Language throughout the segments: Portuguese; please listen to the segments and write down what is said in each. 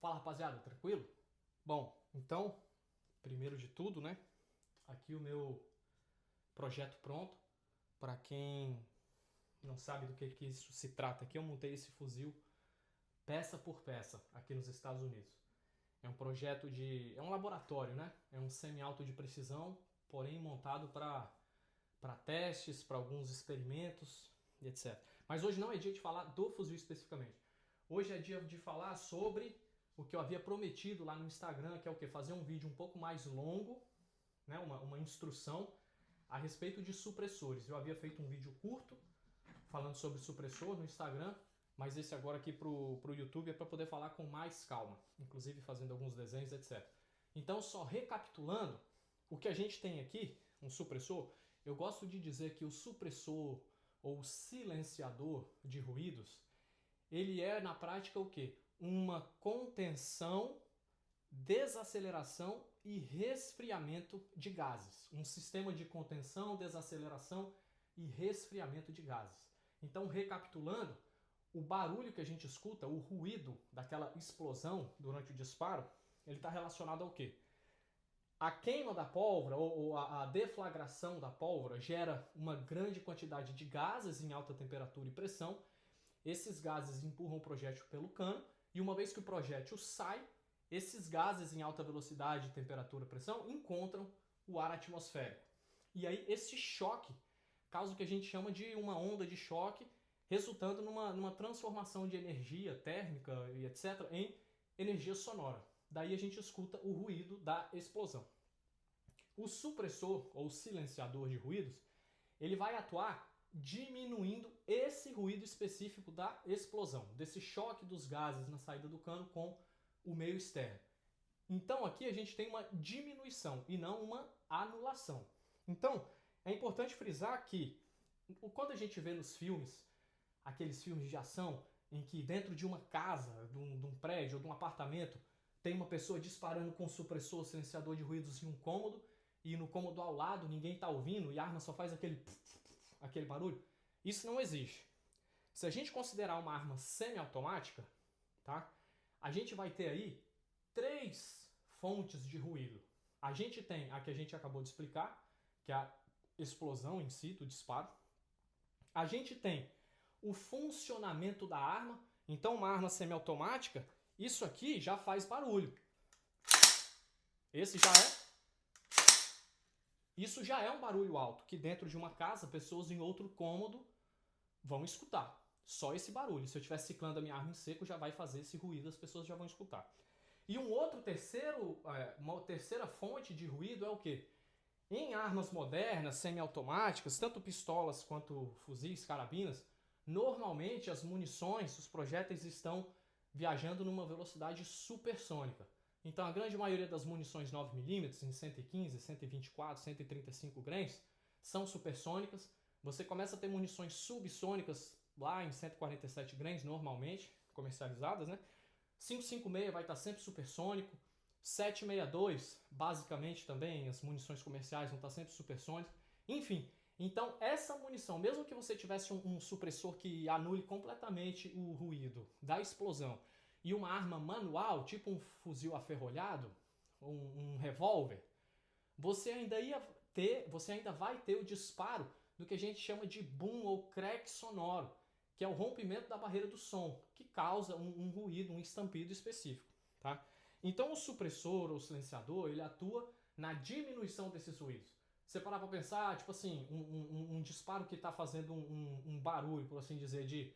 Fala, rapaziada, tranquilo? Bom, então, primeiro de tudo, né? Aqui o meu projeto pronto. Para quem não sabe do que isso se trata, aqui eu montei esse fuzil peça por peça aqui nos Estados Unidos. É um projeto é um laboratório, né? É um semi-auto de precisão, porém montado para testes, para alguns experimentos e etc. Mas hoje não é dia de falar do fuzil especificamente. Hoje é dia de falar sobre o que eu havia prometido lá no Instagram, que é o que? Fazer um vídeo um pouco mais longo, né? uma instrução a respeito de supressores. Eu havia feito um vídeo curto falando sobre supressor no Instagram, mas esse agora aqui pro YouTube é para poder falar com mais calma, inclusive fazendo alguns desenhos, etc. Então, só recapitulando, o que a gente tem aqui, um supressor, eu gosto de dizer que o supressor ou silenciador de ruídos, ele é na prática o quê? Uma contenção, desaceleração e resfriamento de gases. Um sistema de contenção, desaceleração e resfriamento de gases. Então, recapitulando, o barulho que a gente escuta, o ruído daquela explosão durante o disparo, ele está relacionado ao quê? A queima da pólvora ou a deflagração da pólvora gera uma grande quantidade de gases em alta temperatura e pressão. Esses gases empurram o projétil pelo cano e uma vez que o projétil sai, esses gases em alta velocidade, temperatura e pressão encontram o ar atmosférico. E aí esse choque causa o que a gente chama de uma onda de choque, resultando numa transformação de energia térmica e etc. em energia sonora. Daí a gente escuta o ruído da explosão. O supressor ou silenciador de ruídos, ele vai atuar diminuindo esse ruído específico da explosão, desse choque dos gases na saída do cano com o meio externo. Então aqui a gente tem uma diminuição e não uma anulação. Então é importante frisar que quando a gente vê nos filmes, aqueles filmes de ação em que dentro de uma casa, de um prédio ou de um apartamento, tem uma pessoa disparando com supressor, silenciador de ruídos em um cômodo e no cômodo ao lado ninguém está ouvindo e a arma só faz aquele barulho, isso não existe. Se a gente considerar uma arma semiautomática, tá? A gente vai ter aí três fontes de ruído. A gente tem a que a gente acabou de explicar, que é a explosão em si, do disparo. A gente tem o funcionamento da arma. Então, uma arma semiautomática, isso aqui já faz barulho. Isso já é um barulho alto, que dentro de uma casa, pessoas em outro cômodo vão escutar. Só esse barulho. Se eu estiver ciclando a minha arma em seco, já vai fazer esse ruído, as pessoas já vão escutar. E uma terceira fonte de ruído é o quê? Em armas modernas, semiautomáticas, tanto pistolas quanto fuzis, carabinas, normalmente as munições, os projéteis estão viajando numa velocidade supersônica. Então a grande maioria das munições 9mm em 115, 124, 135 grains são supersônicas. Você começa a ter munições subsônicas lá em 147 grains normalmente, comercializadas, né? 556 vai estar sempre supersônico. 762, basicamente também, as munições comerciais vão estar sempre supersônicas. Enfim, então essa munição, mesmo que você tivesse um supressor que anule completamente o ruído da explosão e uma arma manual, tipo um fuzil aferrolhado, um revólver, você ainda vai ter o disparo do que a gente chama de boom ou crack sonoro, que é o rompimento da barreira do som, que causa um ruído, um estampido específico, tá? Então o supressor ou silenciador, ele atua na diminuição desses ruídos. Você parar para pensar, tipo assim, um disparo que está fazendo um barulho, por assim dizer, de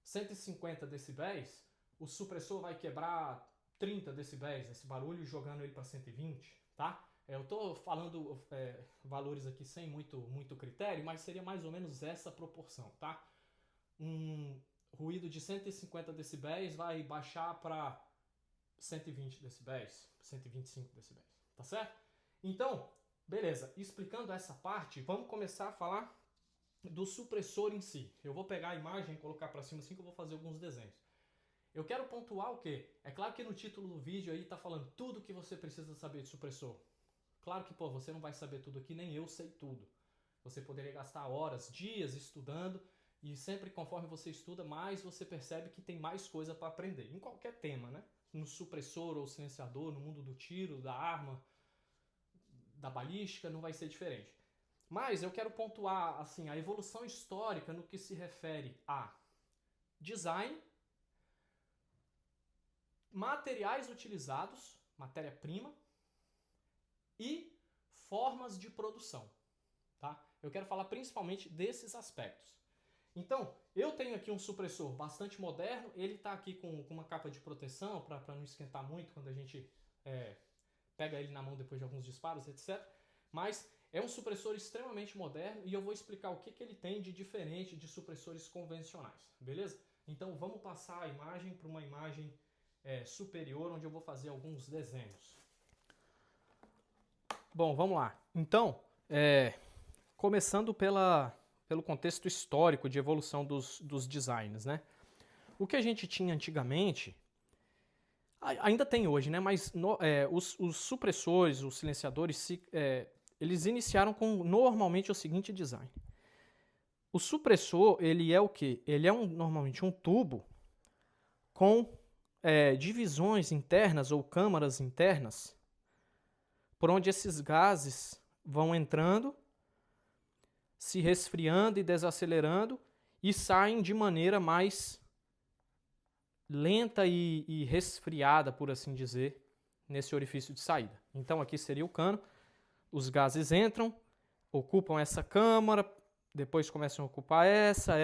150 decibéis, o supressor vai quebrar 30 decibéis esse barulho, jogando ele para 120, tá? Eu estou falando valores aqui sem muito critério, mas seria mais ou menos essa proporção, tá? Um ruído de 150 decibéis vai baixar para 120 decibéis, 125 decibéis, tá certo? Então, beleza, explicando essa parte, vamos começar a falar do supressor em si. Eu vou pegar a imagem e colocar para cima assim que eu vou fazer alguns desenhos. Eu quero pontuar o quê? É claro que no título do vídeo aí tá falando tudo que você precisa saber de supressor. Claro que, você não vai saber tudo aqui, nem eu sei tudo. Você poderia gastar horas, dias estudando e sempre conforme você estuda, mais você percebe que tem mais coisa para aprender, em qualquer tema, né? no supressor ou silenciador, no mundo do tiro, da arma, da balística, não vai ser diferente. Mas eu quero pontuar assim, a evolução histórica no que se refere a design, materiais utilizados, matéria-prima e formas de produção. Tá? Eu quero falar principalmente desses aspectos. Então, eu tenho aqui um supressor bastante moderno, ele está aqui com uma capa de proteção para não esquentar muito quando a gente pega ele na mão depois de alguns disparos, etc. Mas é um supressor extremamente moderno e eu vou explicar o que ele tem de diferente de supressores convencionais, beleza? Então vamos passar a imagem para uma imagem superior, onde eu vou fazer alguns desenhos. Bom, vamos lá. Então, começando pelo contexto histórico de evolução dos designs, né? O que a gente tinha antigamente, ainda tem hoje, né? Mas os supressores, os silenciadores, eles iniciaram com normalmente o seguinte design. O supressor, ele é o quê? Ele é normalmente um tubo com divisões internas ou câmaras internas por onde esses gases vão entrando, se resfriando e desacelerando e saem de maneira mais lenta e resfriada, por assim dizer, nesse orifício de saída. Então aqui seria o cano, os gases entram, ocupam essa câmara, depois começam a ocupar essa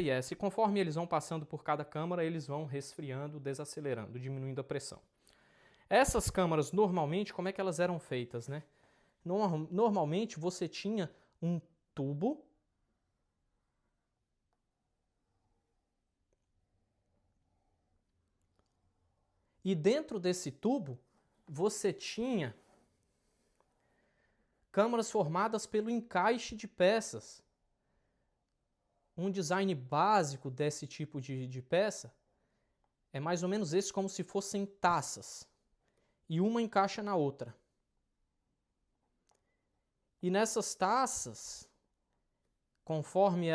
e essa. E conforme eles vão passando por cada câmara, eles vão resfriando, desacelerando, diminuindo a pressão. Essas câmaras, normalmente, como é que elas eram feitas, né? Normalmente, você tinha um tubo e dentro desse tubo, você tinha câmaras formadas pelo encaixe de peças. Um design básico desse tipo de peça é mais ou menos esse, como se fossem taças. E uma encaixa na outra. E nessas taças, conforme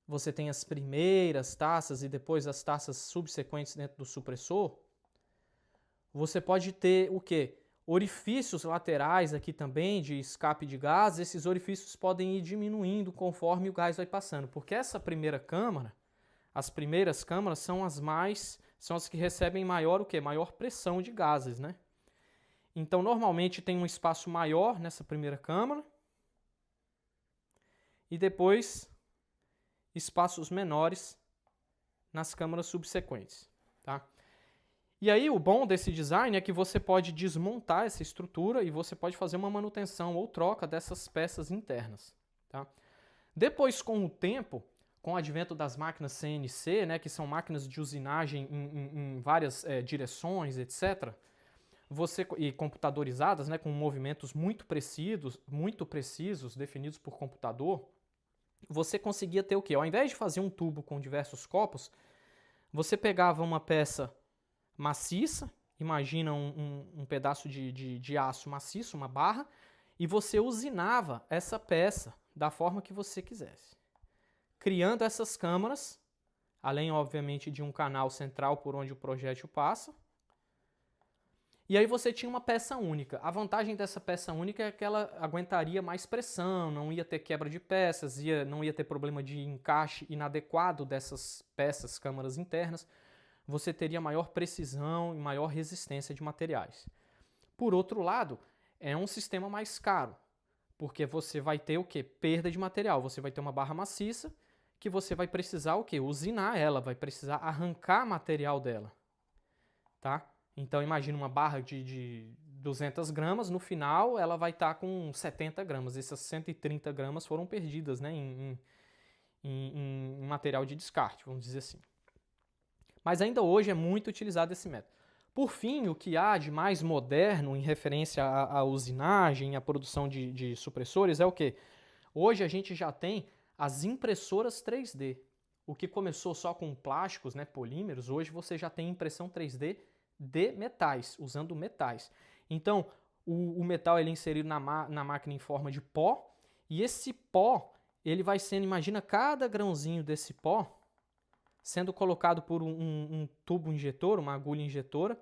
você tem as primeiras taças e depois as taças subsequentes dentro do supressor, você pode ter o quê? Orifícios laterais aqui também de escape de gás. Esses orifícios podem ir diminuindo conforme o gás vai passando, porque essa primeira câmara, as primeiras câmaras são as que recebem maior pressão de gases, né? Então, normalmente tem um espaço maior nessa primeira câmara e depois espaços menores nas câmaras subsequentes, tá? E aí, o bom desse design é que você pode desmontar essa estrutura e você pode fazer uma manutenção ou troca dessas peças internas, tá? Depois, com o tempo, com o advento das máquinas CNC, né, que são máquinas de usinagem em várias direções, etc., e computadorizadas, né, com movimentos muito precisos, definidos por computador, você conseguia ter o quê? Ao invés de fazer um tubo com diversos copos, você pegava uma peça maciça, imagina um pedaço de aço maciço, uma barra, e você usinava essa peça da forma que você quisesse, criando essas câmaras, além, obviamente, de um canal central por onde o projétil passa. E aí você tinha uma peça única. A vantagem dessa peça única é que ela aguentaria mais pressão, não ia ter quebra de peças, não ia ter problema de encaixe inadequado dessas peças, câmaras internas. Você teria maior precisão e maior resistência de materiais. Por outro lado, é um sistema mais caro, porque você vai ter o quê? Perda de material. Você vai ter uma barra maciça que você vai precisar o quê? Usinar ela, vai precisar arrancar material dela, tá? Então, imagina uma barra de 200 gramas, no final ela vai estar com 70 gramas. Essas 130 gramas foram perdidas, né, em material de descarte, vamos dizer assim. Mas ainda hoje é muito utilizado esse método. Por fim, o que há de mais moderno em referência à usinagem, à produção de supressores é o quê? Hoje a gente já tem as impressoras 3D. O que começou só com plásticos, né, polímeros, hoje você já tem impressão 3D de metais, usando metais. Então, o metal ele é inserido na máquina em forma de pó, e esse pó, ele vai sendo, imagina cada grãozinho desse pó, sendo colocado por um tubo injetor, uma agulha injetora,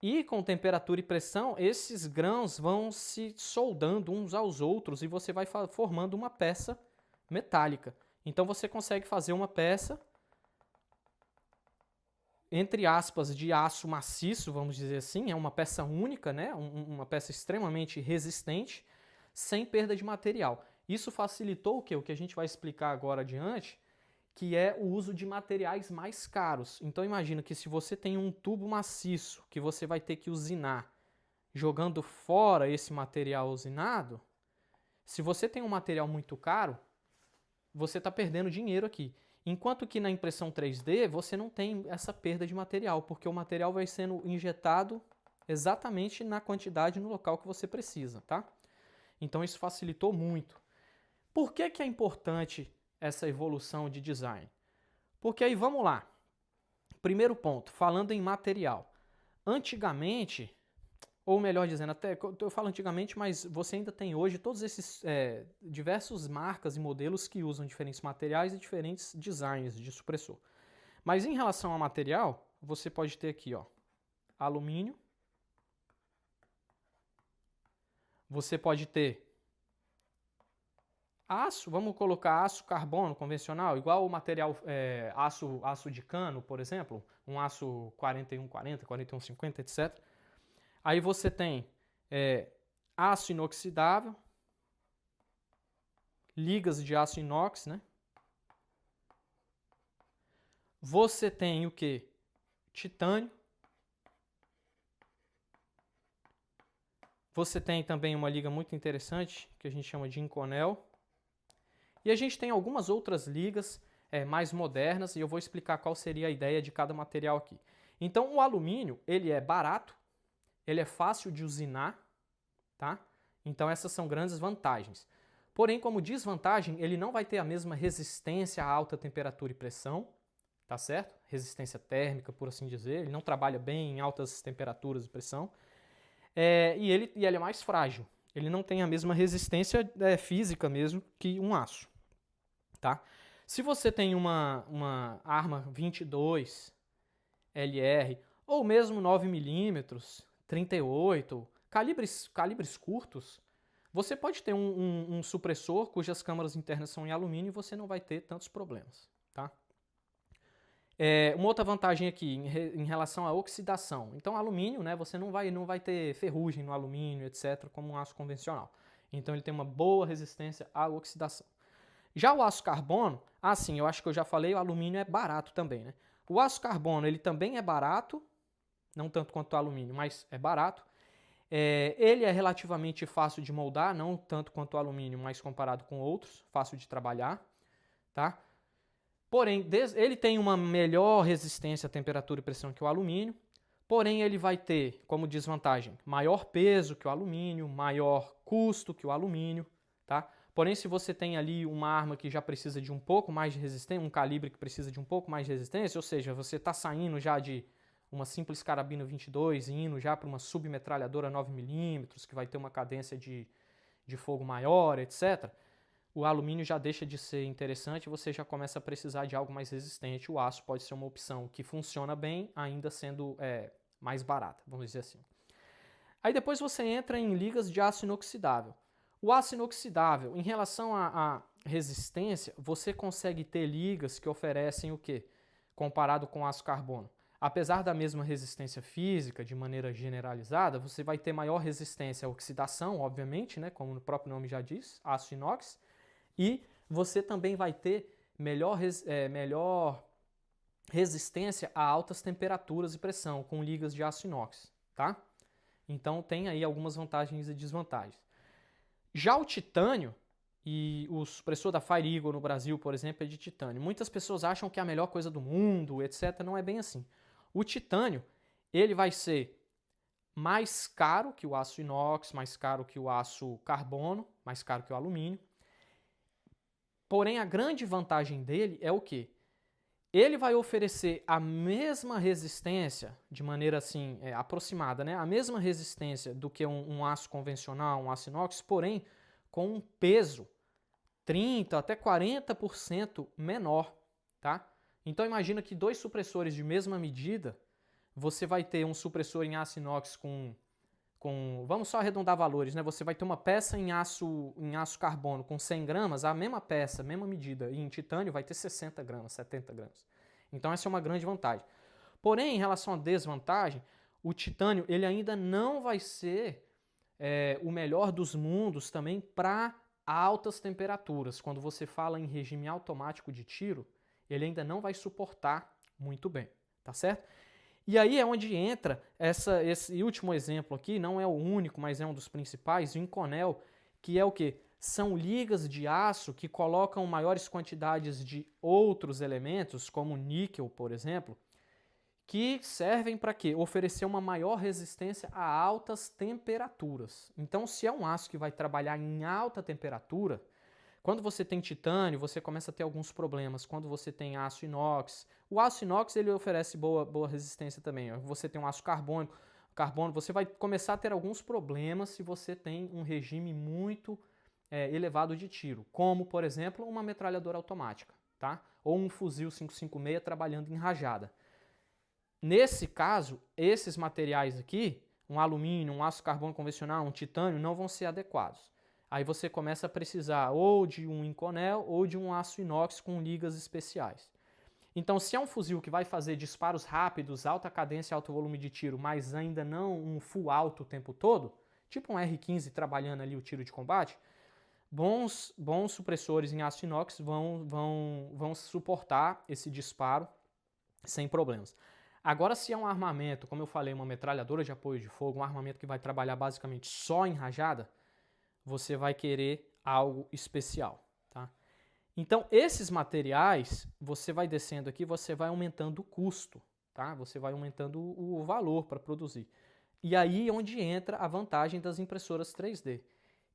e com temperatura e pressão, esses grãos vão se soldando uns aos outros e você vai formando uma peça metálica. Então você consegue fazer uma peça, entre aspas, de aço maciço, vamos dizer assim, é uma peça única, né? Uma peça extremamente resistente, sem perda de material. Isso facilitou o quê? O que a gente vai explicar agora adiante, que é o uso de materiais mais caros. Então imagina que se você tem um tubo maciço que você vai ter que usinar, jogando fora esse material usinado, se você tem um material muito caro, você está perdendo dinheiro aqui. Enquanto que na impressão 3D você não tem essa perda de material, porque o material vai sendo injetado exatamente na quantidade no local que você precisa, tá? Então isso facilitou muito. Por que é importante essa evolução de design? Porque aí vamos lá. Primeiro ponto, falando em material. Antigamente, ou melhor dizendo, até eu falo antigamente, mas você ainda tem hoje todos esses diversas marcas e modelos que usam diferentes materiais e diferentes designs de supressor. Mas em relação ao material, você pode ter aqui, ó, alumínio. Você pode ter aço, vamos colocar aço carbono convencional, igual o material aço de cano, por exemplo, um aço 4140, 4150, etc. Aí você tem aço inoxidável, ligas de aço inox, né? Você tem o que? Titânio. Você tem também uma liga muito interessante, que a gente chama de Inconel. E a gente tem algumas outras ligas mais modernas, e eu vou explicar qual seria a ideia de cada material aqui. Então, o alumínio, ele é barato, ele é fácil de usinar, tá? Então, essas são grandes vantagens. Porém, como desvantagem, ele não vai ter a mesma resistência a alta temperatura e pressão, tá certo? Resistência térmica, por assim dizer. Ele não trabalha bem em altas temperaturas e pressão. E ele é mais frágil. Ele não tem a mesma resistência física mesmo que um aço, tá? Se você tem uma arma 22 LR ou mesmo 9mm, 38, calibres curtos, você pode ter um supressor cujas câmaras internas são em alumínio e você não vai ter tantos problemas, tá? Uma outra vantagem aqui em relação à oxidação. Então, alumínio, né, você não vai ter ferrugem no alumínio, etc., como um aço convencional. Então, ele tem uma boa resistência à oxidação. Já o aço carbono, sim, eu acho que eu já falei, o alumínio é barato também, né? O aço carbono, ele também é barato, não tanto quanto o alumínio, mas é barato. Ele é relativamente fácil de moldar, não tanto quanto o alumínio, mas comparado com outros, fácil de trabalhar, tá? Porém, ele tem uma melhor resistência à temperatura e pressão que o alumínio, porém ele vai ter como desvantagem maior peso que o alumínio, maior custo que o alumínio, tá? Porém, se você tem ali uma arma que já precisa de um pouco mais de resistência, um calibre que precisa de um pouco mais de resistência, ou seja, você está saindo já de uma simples carabina 22 e indo já para uma submetralhadora 9mm, que vai ter uma cadência de fogo maior, etc., o alumínio já deixa de ser interessante e você já começa a precisar de algo mais resistente. O aço pode ser uma opção que funciona bem, ainda sendo mais barata, vamos dizer assim. Aí depois você entra em ligas de aço inoxidável. O aço inoxidável, em relação à resistência, você consegue ter ligas que oferecem o quê? Comparado com o aço carbono. Apesar da mesma resistência física, de maneira generalizada, você vai ter maior resistência à oxidação, obviamente, né, como o próprio nome já diz, aço inox, e você também vai ter melhor resistência a altas temperaturas e pressão, com ligas de aço inox, tá? Então tem aí algumas vantagens e desvantagens. Já o titânio, e o supressor da Fire Eagle no Brasil, por exemplo, é de titânio. Muitas pessoas acham que é a melhor coisa do mundo, etc. Não é bem assim. O titânio, ele vai ser mais caro que o aço inox, mais caro que o aço carbono, mais caro que o alumínio. Porém, a grande vantagem dele é o quê? Ele vai oferecer a mesma resistência, de maneira assim, aproximada, né? A mesma resistência do que um aço convencional, um aço inox, porém com um peso 30% até 40% menor, tá? Então imagina que dois supressores de mesma medida, você vai ter um supressor em aço inox vamos só arredondar valores, né? Você vai ter uma peça em aço carbono com 100 gramas, a mesma peça, a mesma medida, e em titânio vai ter 60 gramas, 70 gramas. Então essa é uma grande vantagem. Porém, em relação à desvantagem, o titânio ele ainda não vai ser o melhor dos mundos também para altas temperaturas. Quando você fala em regime automático de tiro, ele ainda não vai suportar muito bem, tá certo? E aí é onde entra esse último exemplo aqui, não é o único, mas é um dos principais, o Inconel, que é o quê? São ligas de aço que colocam maiores quantidades de outros elementos, como níquel, por exemplo, que servem para quê? Oferecer uma maior resistência a altas temperaturas. Então, se é um aço que vai trabalhar em alta temperatura, quando você tem titânio, você começa a ter alguns problemas. Quando você tem aço inox, o aço inox ele oferece boa resistência também. Você tem um aço carbono, você vai começar a ter alguns problemas se você tem um regime muito elevado de tiro, como, por exemplo, uma metralhadora automática, tá? Ou um fuzil 556 trabalhando em rajada. Nesse caso, esses materiais aqui, um alumínio, um aço carbono convencional, um titânio, não vão ser adequados. Aí você começa a precisar ou de um Inconel ou de um aço inox com ligas especiais. Então, se é um fuzil que vai fazer disparos rápidos, alta cadência, alto volume de tiro, mas ainda não um full alto o tempo todo, tipo um R15 trabalhando ali o tiro de combate, bons supressores em aço inox vão suportar esse disparo sem problemas. Agora, se é um armamento, como eu falei, uma metralhadora de apoio de fogo, um armamento que vai trabalhar basicamente só em rajada, você vai querer algo especial, tá? Então, esses materiais, você vai descendo aqui, você vai aumentando o custo, tá? Você vai aumentando o valor para produzir. E aí é onde entra a vantagem das impressoras 3D.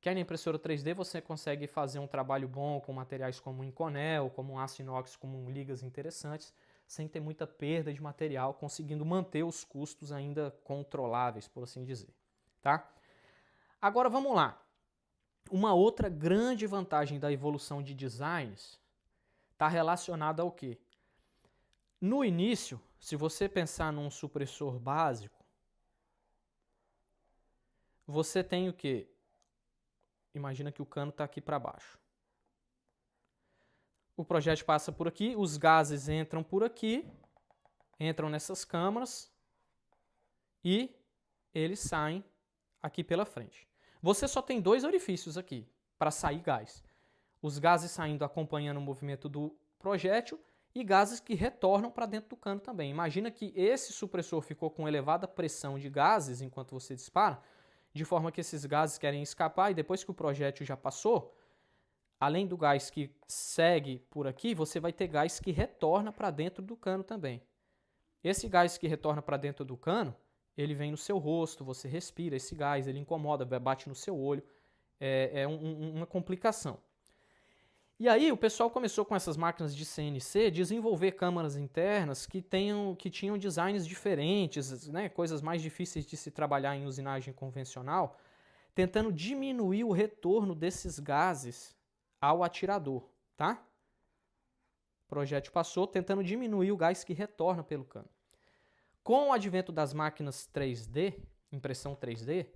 Que aí na impressora 3D você consegue fazer um trabalho bom com materiais como Inconel, como aço inox, com ligas interessantes, sem ter muita perda de material, conseguindo manter os custos ainda controláveis, por assim dizer, tá? Agora vamos lá. Uma outra grande vantagem da evolução de designs está relacionada ao quê? No início, se você pensar num supressor básico, você tem o quê? Imagina que o cano está aqui para baixo. O projétil passa por aqui, os gases entram por aqui, entram nessas câmaras e eles saem aqui pela frente. Você só tem dois orifícios aqui para sair gás. Os gases saindo acompanhando o movimento do projétil e gases que retornam para dentro do cano também. Imagina que esse supressor ficou com elevada pressão de gases enquanto você dispara, de forma que esses gases querem escapar e depois que o projétil já passou, além do gás que segue por aqui, você vai ter gás que retorna para dentro do cano também. Esse gás que retorna para dentro do cano, ele vem no seu rosto, você respira esse gás, ele incomoda, bate no seu olho, uma complicação. E aí o pessoal começou com essas máquinas de CNC desenvolver câmaras internas que tinham designs diferentes, né, coisas mais difíceis de se trabalhar em usinagem convencional, tentando diminuir o retorno desses gases ao atirador, tá? O projétil passou tentando diminuir o gás que retorna pelo cano. Com o advento das máquinas 3D, impressão 3D,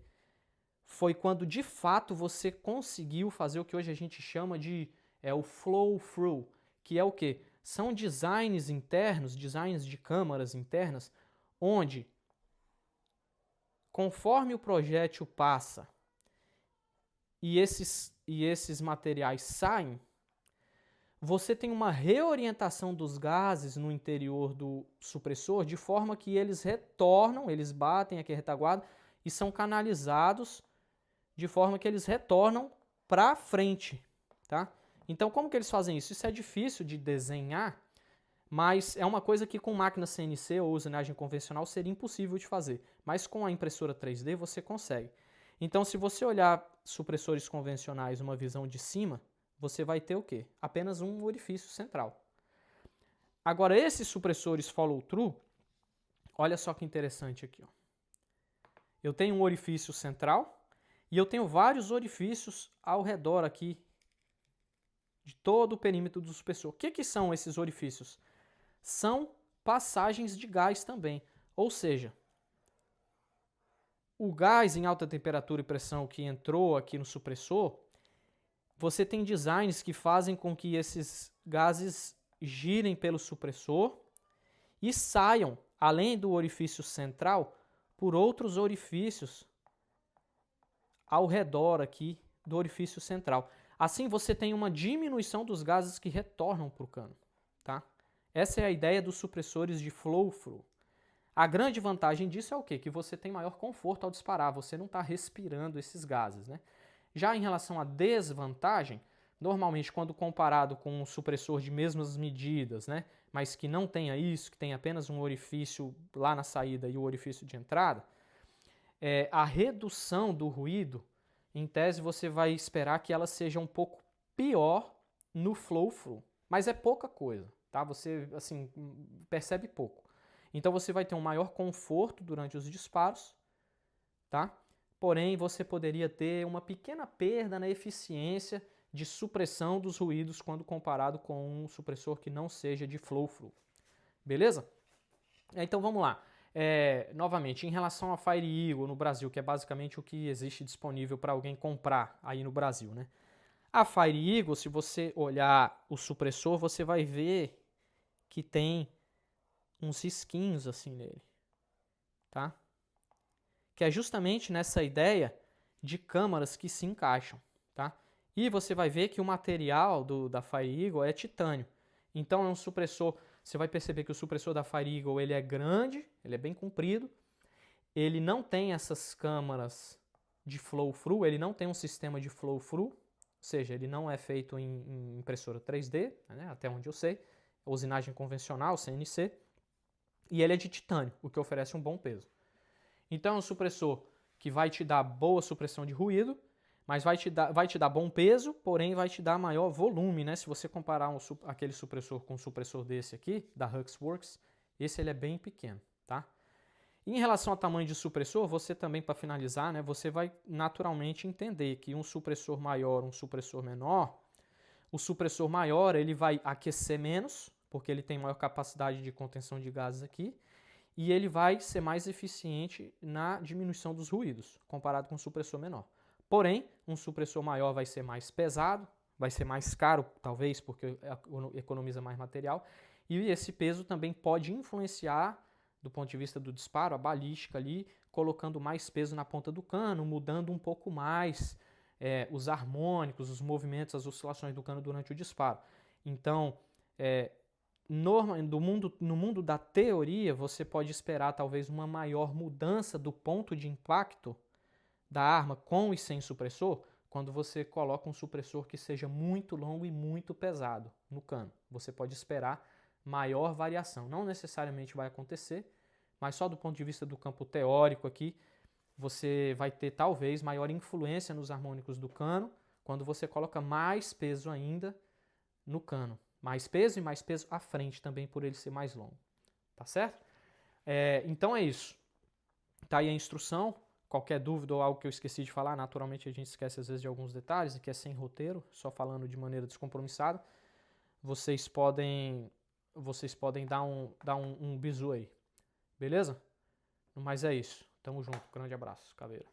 foi quando de fato você conseguiu fazer o que hoje a gente chama de o flow-through, que é o quê? São designs internos, designs de câmaras internas, onde conforme o projétil passa e esses materiais saem, você tem uma reorientação dos gases no interior do supressor de forma que eles retornam, eles batem aqui a retaguarda e são canalizados de forma que eles retornam para frente, tá? Então, como que eles fazem isso? Isso é difícil de desenhar, mas é uma coisa que com máquina CNC ou usinagem convencional seria impossível de fazer. Mas com a impressora 3D você consegue. Então, se você olhar supressores convencionais uma visão de cima, você vai ter o quê? Apenas um orifício central. Agora, esses supressores follow-through, olha só que interessante aqui. Ó. Eu tenho um orifício central e eu tenho vários orifícios ao redor aqui de todo o perímetro do supressor. O que são esses orifícios? são passagens de gás também. Ou seja, o gás em alta temperatura e pressão que entrou aqui no supressor, você tem designs que fazem com que esses gases girem pelo supressor e saiam, além do orifício central, por outros orifícios ao redor aqui do orifício central. Assim você tem uma diminuição dos gases que retornam para o cano. Tá? Essa é a ideia dos supressores de flow-through. A grande vantagem disso é o quê? Que você tem maior conforto ao disparar, você não está respirando esses gases. Né? Já em relação à desvantagem, normalmente quando comparado com um supressor de mesmas medidas, né, mas que não tenha isso, que tem apenas um orifício lá na saída e o orifício de entrada, a redução do ruído, em tese você vai esperar que ela seja um pouco pior no flow-through, mas é pouca coisa, tá? Você assim percebe pouco. Então você vai ter um maior conforto durante os disparos, tá? Porém, você poderia ter uma pequena perda na eficiência de supressão dos ruídos quando comparado com um supressor que não seja de flow-through. Beleza? Então vamos lá. Novamente, em relação a Fire Eagle no Brasil, que é basicamente o que existe disponível para alguém comprar aí no Brasil, né? A Fire Eagle, se você olhar o supressor, você vai ver que tem uns risquinhos assim nele, tá? Que é justamente nessa ideia de câmaras que se encaixam, tá? E você vai ver que o material da Fire Eagle é titânio. Então é um supressor, você vai perceber que o supressor da Fire Eagle ele é grande, ele é bem comprido, ele não tem essas câmaras de flow-through, ele não tem um sistema de flow-through, ou seja, ele não é feito em impressora 3D, né, até onde eu sei, usinagem convencional, CNC, e ele é de titânio, o que oferece um bom peso. Então é um supressor que vai te dar boa supressão de ruído, mas vai te dar bom peso, porém vai te dar maior volume, né? Se você comparar aquele supressor com um supressor desse aqui, da Huxworks, esse ele é bem pequeno, tá? Em relação ao tamanho de supressor, você também, para finalizar, né, você vai naturalmente entender que um supressor maior, um supressor menor, o supressor maior ele vai aquecer menos, porque ele tem maior capacidade de contenção de gases aqui, e ele vai ser mais eficiente na diminuição dos ruídos, comparado com um supressor menor. Porém, um supressor maior vai ser mais pesado, vai ser mais caro, talvez, porque economiza mais material, e esse peso também pode influenciar, do ponto de vista do disparo, a balística ali, colocando mais peso na ponta do cano, mudando um pouco mais os harmônicos, os movimentos, as oscilações do cano durante o disparo. Então, no mundo da teoria, você pode esperar talvez uma maior mudança do ponto de impacto da arma com e sem supressor, quando você coloca um supressor que seja muito longo e muito pesado no cano. Você pode esperar maior variação. Não necessariamente vai acontecer, mas só do ponto de vista do campo teórico aqui, você vai ter talvez maior influência nos harmônicos do cano quando você coloca mais peso ainda no cano. Mais peso e mais peso à frente também, por ele ser mais longo. Tá certo? Então é isso. Tá aí a instrução. Qualquer dúvida ou algo que eu esqueci de falar, naturalmente a gente esquece às vezes de alguns detalhes, que é sem roteiro, só falando de maneira descompromissada. Vocês podem dar um bisu aí. Beleza? Mas é isso. Tamo junto. Grande abraço. Caveira.